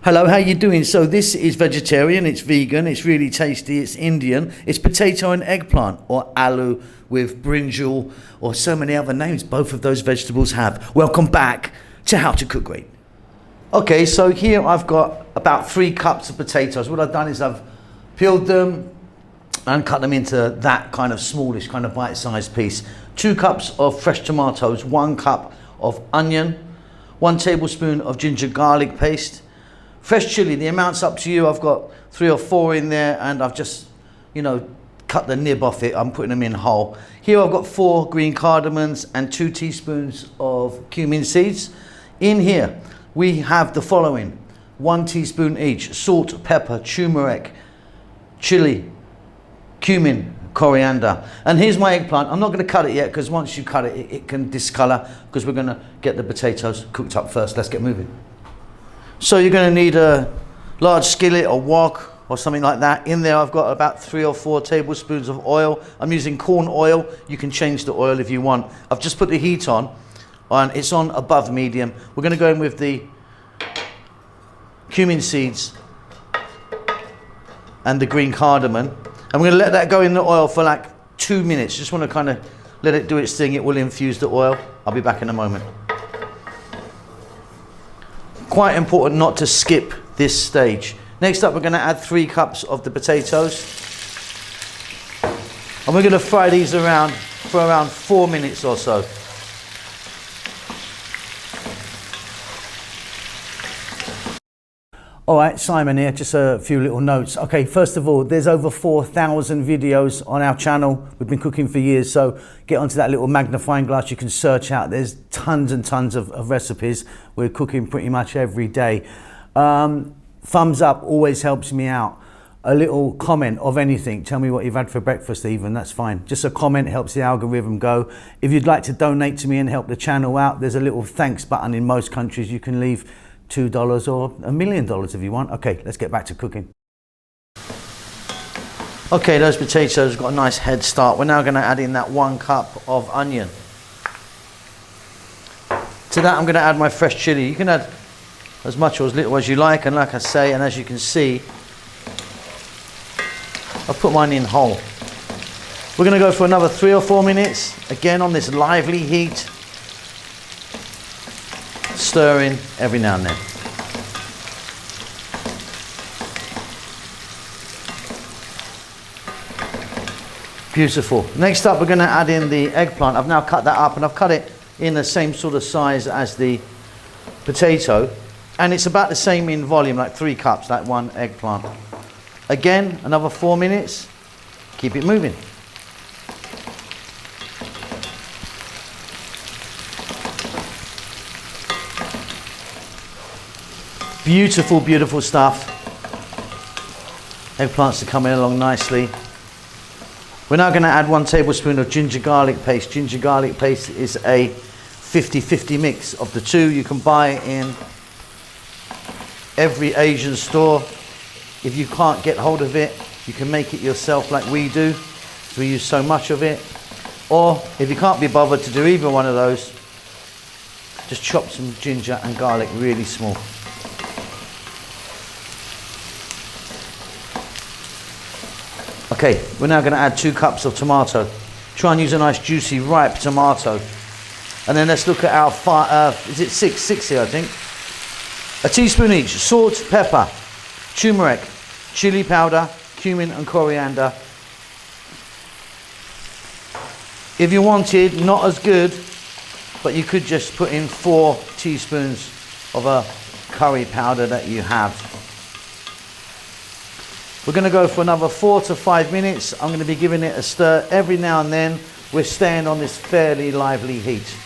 Hello, how you doing? So this is vegetarian, it's vegan, it's really tasty, it's Indian, it's potato and eggplant, or aloo with brinjal, or so many other names both of those vegetables have. Welcome back to How to Cook Great. Okay, so here I've got about 3 cups of potatoes. What I've done is I've peeled them and cut them into that kind of smallish, kind of bite-sized piece. 2 cups of fresh tomatoes, 1 cup of onion, 1 tablespoon of ginger garlic paste, fresh chili, the amount's up to you. I've got 3 or 4 in there and I've just, cut the nib off it. I'm putting them in whole. Here I've got 4 green cardamoms and 2 teaspoons of cumin seeds. In here we have the following: 1 teaspoon each, salt, pepper, turmeric, chili, cumin, coriander. And here's my eggplant. I'm not going to cut it yet because once you cut it, it can discolor, because we're going to get the potatoes cooked up first. Let's get moving. So you're going to need a large skillet or wok or something like that. In there I've got about 3 or 4 tablespoons of oil. I'm using corn oil. You can change the oil if you want. I've just put the heat on and it's on above medium. We're going to go in with the cumin seeds and the green cardamom. And we're going to let that go in the oil for like 2 minutes. Just want to kind of let it do its thing. It will infuse the oil. I'll be back in a moment. Quite important not to skip this stage. Next up, we're going to add 3 cups of the potatoes. And we're going to fry these around for around 4 minutes or so. All right, Simon here, just a few little notes. Okay, first of all, there's over 4,000 videos on our channel. We've been cooking for years, so get onto that little magnifying glass you can search out. There's tons and tons of recipes. We're cooking pretty much every day. Thumbs up always helps me out. A little comment of anything. Tell me what you've had for breakfast even, that's fine. Just a comment helps the algorithm go. If you'd like to donate to me and help the channel out, there's a little thanks button in most countries. You can leave $2 or $1 million if you want. Okay, let's get back to cooking. Okay, those potatoes got a nice head start. We're now going to add in that 1 cup of onion. To that I'm going to add my fresh chili. You can add as much or as little as you like, and like I say, and as you can see, I've put mine in whole. We're going to go for another 3 or 4 minutes, again on this lively heat, stirring every now and then. Beautiful. Next up, we're going to add in the eggplant. I've now cut that up and I've cut it in the same sort of size as the potato, and it's about the same in volume, like 3 cups, like 1 eggplant. Again, another 4 minutes. Keep it moving. Beautiful, beautiful stuff. Eggplants are coming along nicely. We're now going to add 1 tablespoon of ginger garlic paste. Ginger garlic paste is a 50-50 mix of the two. You can buy it in every Asian store. If you can't get hold of it, you can make it yourself like we do. We use so much of it. Or if you can't be bothered to do either one of those, just chop some ginger and garlic really small. Okay, we're now going to add 2 cups of tomato. Try and use a nice juicy ripe tomato. And then let's look at our is it 6 here I think. A teaspoon each, salt, pepper, turmeric, chili powder, cumin and coriander. If you wanted, not as good, but you could just put in 4 teaspoons of a curry powder that you have. We're going to go for another 4 to 5 minutes. I'm going to be giving it a stir every now and then. We're staying on this fairly lively heat.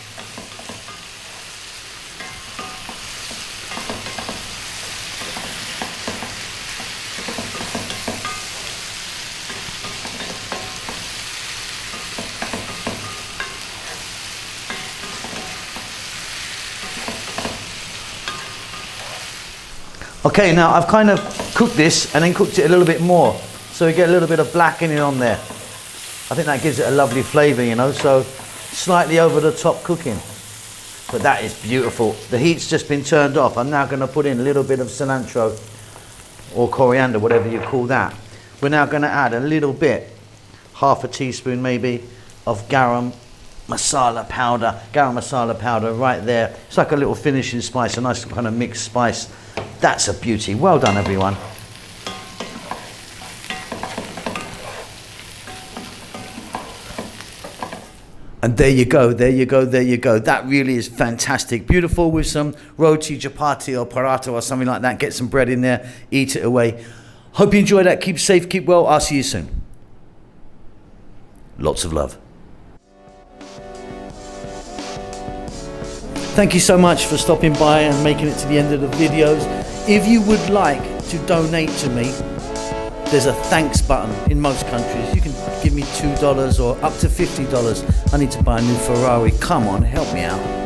Okay, now I've kind of cooked this and then cooked it a little bit more, so you get a little bit of blackening on there. I think that gives it a lovely flavour, so slightly over the top cooking. But that is beautiful. The heat's just been turned off. I'm now going to put in a little bit of cilantro or coriander, whatever you call that. We're now going to add a little bit, half a teaspoon maybe, of garam masala powder. Garam masala powder right there. It's like a little finishing spice, a nice kind of mixed spice. That's a beauty. Well done, everyone. And there you go, there you go, there you go. That really is fantastic. Beautiful with some roti, chapati or paratha or something like that. Get some bread in there, eat it away. Hope you enjoy that. Keep safe, keep well. I'll see you soon. Lots of love. Thank you so much for stopping by and making it to the end of the videos. If you would like to donate to me, there's a thanks button in most countries. You can give me $2 or up to $50. I need to buy a new Ferrari. Come on, help me out.